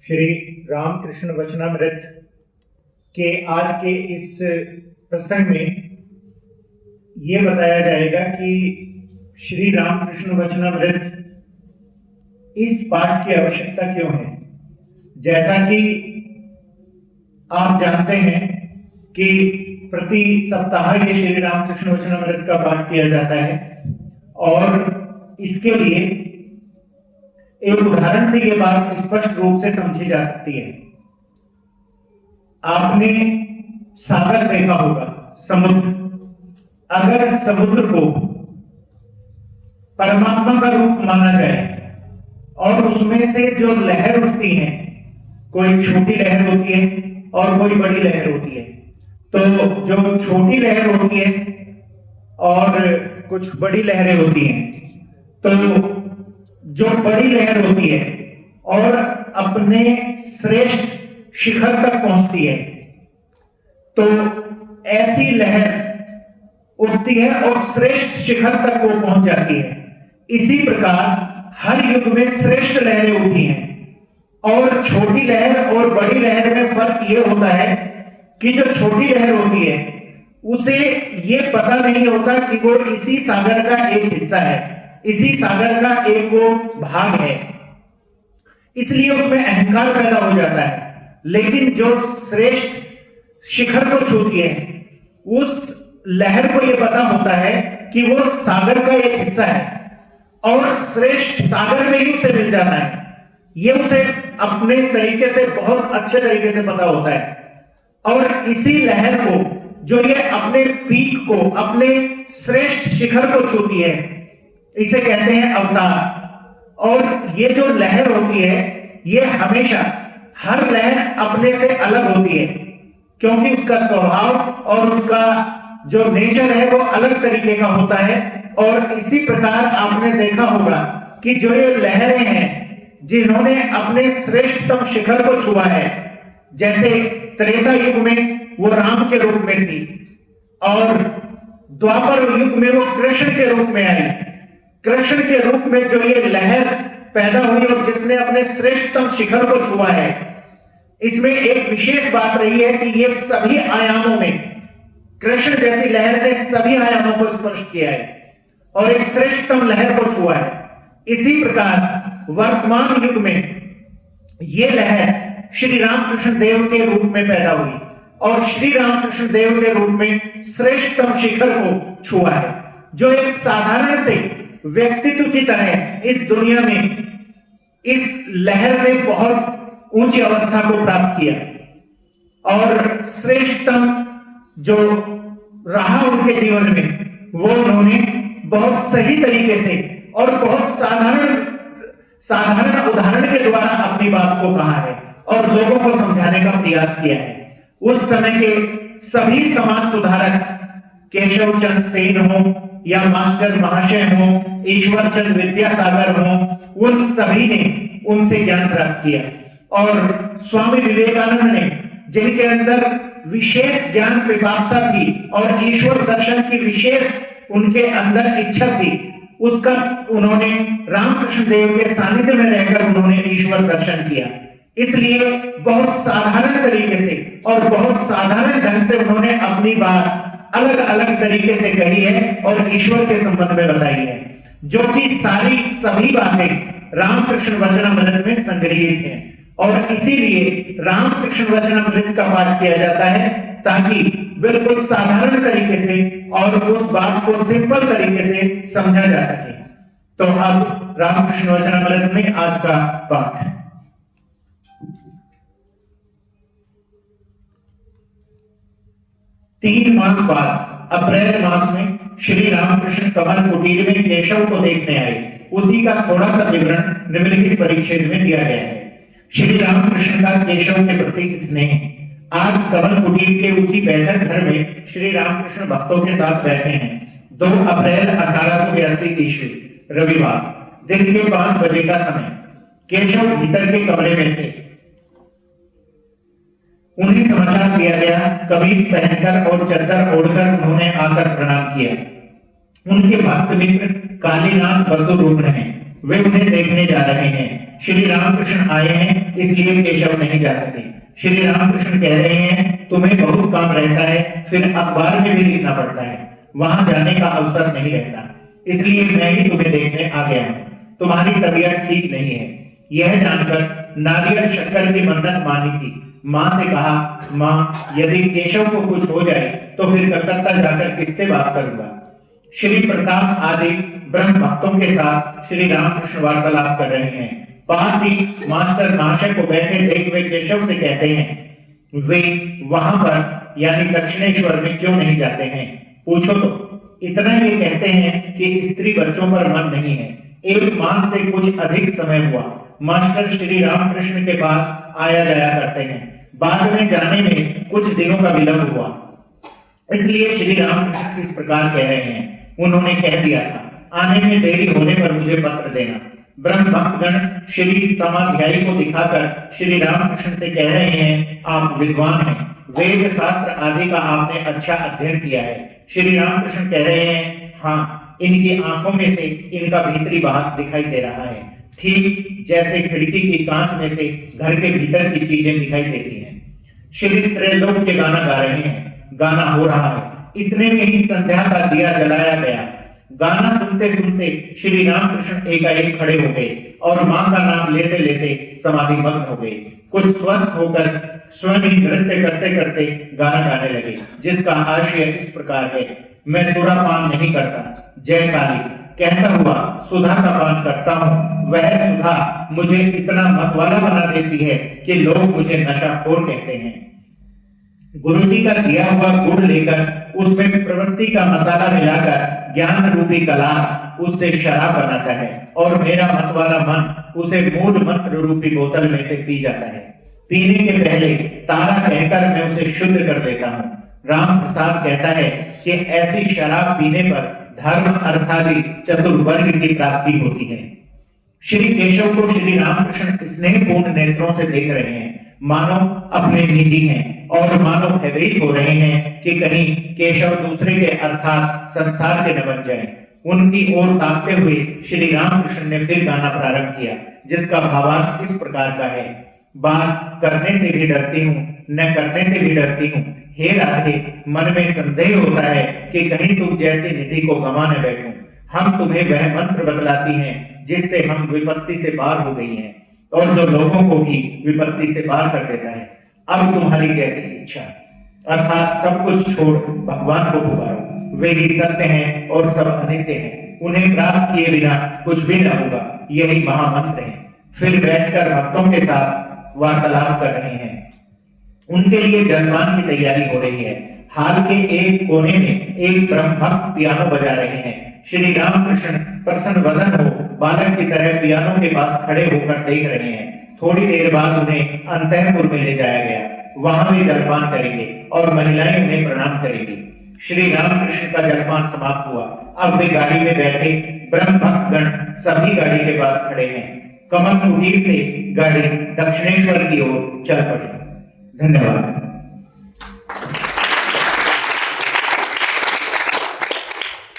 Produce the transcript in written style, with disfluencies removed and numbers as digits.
श्री रामकृष्ण वचनामृत के आज के इस प्रसंग में ये बताया जाएगा कि श्री रामकृष्ण वचनामृत इस पाठ की आवश्यकता क्यों है। जैसा कि आप जानते हैं कि प्रति सप्ताह ये श्री रामकृष्ण वचनामृत का पाठ किया जाता है और इसके लिए एक उदाहरण से ये बात स्पष्ट रूप से समझी जा सकती है। आपने सागर देखा होगा, समुद्र। अगर समुद्र को परमात्मा का रूप माना जाए और उसमें से जो लहर उठती है, कोई छोटी लहर होती है और कोई बड़ी लहर होती है, तो जो छोटी लहर होती है और कुछ बड़ी लहरें होती हैं, तो जो बड़ी लहर होती है और अपने श्रेष्ठ शिखर तक पहुंचती है, तो ऐसी लहर उठती है और श्रेष्ठ शिखर तक वो पहुंच जाती है। इसी प्रकार हर युग में श्रेष्ठ लहरें उठी हैं और छोटी लहर और बड़ी लहर में फर्क ये होता है कि जो छोटी लहर होती है उसे ये पता नहीं होता कि वो इसी सागर का एक हिस्सा है, इसी सागर का एक वो भाग है, इसलिए उसमें अहंकार पैदा हो जाता है। लेकिन जो श्रेष्ठ शिखर को छूती है उस लहर को यह पता होता है कि वो सागर का एक हिस्सा है और श्रेष्ठ सागर में ही उसे मिल जाता है। ये उसे अपने तरीके से, बहुत अच्छे तरीके से पता होता है। और इसी लहर को, जो ये अपने पीक को, अपने श्रेष्ठ शिखर को छूती है, इसे कहते हैं अवतार। और ये जो लहर होती है, ये हमेशा, हर लहर अपने से अलग होती है, क्योंकि उसका स्वभाव और उसका जो नेचर है वो अलग तरीके का होता है। और इसी प्रकार आपने देखा होगा कि जो ये लहरें हैं जिन्होंने अपने श्रेष्ठतम शिखर को छुआ है, जैसे त्रेता युग में वो राम के रूप में थी और द्वापर युग में वो कृष्ण के रूप में आई। कृष्ण के रूप में जो ये लहर पैदा हुई और जिसने अपने श्रेष्ठतम शिखर को छुआ है, इसमें एक विशेष बात रही है कि ये सभी आयामों में, कृष्ण जैसी लहर ने सभी आयामों को स्पर्श किया है और एक श्रेष्ठतम लहर को छुआ है। इसी प्रकार वर्तमान युग में ये लहर श्री रामकृष्ण देव के रूप में पैदा हुई और श्री रामकृष्ण देव के रूप में श्रेष्ठतम शिखर को छुआ है, जो एक साधारण से व्यक्तित्व की तरह इस दुनिया में इस लहर ने बहुत ऊंची अवस्था को प्राप्त किया और श्रेष्ठतम जो रहा उनके जीवन में, वो उन्होंने बहुत सही तरीके से और बहुत साधारण उदाहरण के द्वारा अपनी बात को कहा है और लोगों को समझाने का प्रयास किया है। उस समय के सभी समाज सुधारक, केशव चंद्र सेन हो या मास्टर महाशय हो, ईश्वर चंद्र विद्यासागर हो, उन सभी ने उनसे ज्ञान प्राप्त किया। और स्वामी विवेकानंद ने, जिनके अंदर विशेष ज्ञान पिपासा थी और ईश्वर दर्शन की विशेष उनके अंदर इच्छा थी, उसका उन्होंने रामकृष्ण देव के सानिध्य में रहकर उन्होंने ईश्वर दर्शन किया। इसलिए बहुत साधारण तरीके से और बहुत साधारण ढंग से उन्होंने अपनी बात अलग अलग तरीके से कही है और ईश्वर के संबंध में बताई है, जो कि सभी बातें रामकृष्ण वचनामृत में संग्रहित हैं। और इसीलिए रामकृष्ण वचनामृत का पाठ किया जाता है, ताकि बिल्कुल साधारण तरीके से और उस बात को सिंपल तरीके से समझा जा सके। तो अब रामकृष्ण वचनामृत में आज का पाठ। तीन मास बाद अप्रैल मास में श्री रामकृष्ण कमल कुटीर में केशव को देखने आए। उसी का थोड़ा सा विवरण निम्नलिखित परिच्छेद में दिया गया है। श्री रामकृष्ण का केशव के प्रति स्नेह। आज कमल कुटीर के उसी बैठक घर में श्री रामकृष्ण भक्तों के साथ बैठे हैं। 2 अप्रैल 1882 ईस्वी, रविवार, दिन के 5 बजे का समय। केशव भीतर के कमरे में थे। उन्हें समाचार दिया गया। कमीज पहनकर और चद्दर ओढ़कर उन्होंने आकर प्रणाम किया। उनके भक्त मित्र कालीनाथ बसु रुग्ण हैं। वे उन्हें देखने जा रहे हैं। श्री रामकृष्ण आए हैं, इसलिए केशव नहीं जा सके। श्री रामकृष्ण कह रहे हैं, तुम्हें बहुत काम रहता है, फिर अखबार में भी लिखना पड़ता है, वहां जाने का अवसर नहीं रहता, इसलिए मैं ही तुम्हें देखने आ गया हूं। तुम्हारी तबीयत ठीक नहीं है। यह जानकर नारियल शक्कर की मन्नत मानी थी। माँ से कहा, माँ यदि केशव को कुछ हो जाए तो फिर कलकत्ता जाकर किससे बात करूंगा। श्री प्रताप आदि ब्रह्म भक्तों के साथ श्री रामकृष्ण वार्तालाप कर रहे हैं। पास ही मास्टर महाशय को बैठे देख वे केशव से कहते हैं, वे वहां पर यानी दक्षिणेश्वर में क्यों नहीं जाते हैं, पूछो तो। इतना ये कहते हैं कि स्त्री बच्चों पर मन नहीं है। 1 मास से कुछ अधिक समय हुआ मास्टर श्री रामकृष्ण के पास आया जाया करते हैं। बाद में जाने में कुछ दिनों का विलंब हुआ, इसलिए श्री रामकृष्ण इस प्रकार कह रहे हैं। उन्होंने कह दिया था, आने में देरी होने पर मुझे पत्र देना। ब्रह्म भक्तगण श्री समाध्यायी को दिखाकर श्री रामकृष्ण से कह रहे हैं, आप विद्वान हैं, वेद शास्त्र आदि का आपने अच्छा अध्ययन किया है। श्री रामकृष्ण कह रहे हैं, हाँ, इनकी आंखों में से इनका भीतरी बात दिखाई दे रहा है, ठीक जैसे खिड़की की कांच में से घर के भीतर की चीजें दिखाई देती हैं। श्री त्रैलोक के गाना गा रहे हैं, गाना हो रहा है। इतने में ही संध्या का दिया जलाया गया। गाना सुनते सुनते श्री रामकृष्ण एकाएक खड़े हो गए और मां का नाम लेते लेते समाधि मग्न हो गए। कुछ स्वस्थ होकर स्वयं ही नृत्य करते करते गाना गाने लगे, जिसका आशय इस प्रकार है, मैं सुरापान नहीं करता, जय काली कहता हुआ सुधा का पान करता हूँ। वह सुधा मुझे इतना मतवाला बना देती है कि लोग मुझे नशाखोर कहते हैं। गुरुजी का दिया हुआ गुड़ लेकर उसमें प्रवृत्ति का मसाला मिलाकर ज्ञान रूपी कला उससे शराब बनाता है और मेरा मतवाला मन उसे मूल मंत्र रूपी बोतल में से पी जाता है। पीने के पहले तारा कहकर मैं उसे शुद्ध कर देता हूँ। राम प्रसाद कहता है कि ऐसी शराब पीने पर धर्म अर्थादि चतुर्वर्ग की प्राप्ति होती है। श्री केशव को श्री रामकृष्ण स्नेहपूर्ण नेत्रों से देख रहे हैं, मानो अपने निधि हैं और मानो भयभीत हो रहे हैं कि कहीं केशव दूसरे के अर्थात संसार के न बन जाए। उनकी ओर ताकते हुए श्री रामकृष्ण ने फिर गाना प्रारंभ किया, जिसका भावार्थ इस प्रकार का है, बात करने से भी डरती हूँ, न करने से भी डरती हूँ। हे राधे, मन में संदेह होता है कि कहीं तुम जैसी निधि को गंवा न बैठूं। हम तुम्हें वह मंत्र बतलाती हैं जिससे हम विपत्ति से पार हो गई हैं और जो लोगों को भी विपत्ति से पार कर देता है। अब तुम्हारी जैसी इच्छा, अर्थात सब कुछ छोड़ भगवान को पुकारो। वे ही सत्य हैं और सब अनित्य हैं, उन्हें प्राप्त किए बिना कुछ भी न होगा, यही महामंत्र है। फिर बैठकर भक्तों के साथ वार्तालाप कर रहे हैं। उनके लिए जलपान की तैयारी हो रही है। हाल के एक कोने में एक ब्रह्म भक्त पियानो बजा रहे हैं। श्री रामकृष्ण प्रसन्न वदन हो बालक की तरह पियानो के पास खड़े होकर देख रहे हैं। थोड़ी देर बाद उन्हें अंतःपुर में ले जाया गया। वहां वे जलपान करेंगे और महिलाएं उन्हें प्रणाम करेंगी। श्री रामकृष्ण का जलपान समाप्त हुआ। अब वे गाड़ी में बैठे ब्रह्म भक्तगण सभी गाड़ी के पास खड़े हैं। कमल कुटीर से गाड़ी दक्षिणेश्वर की ओर चल पड़ी। धन्यवाद।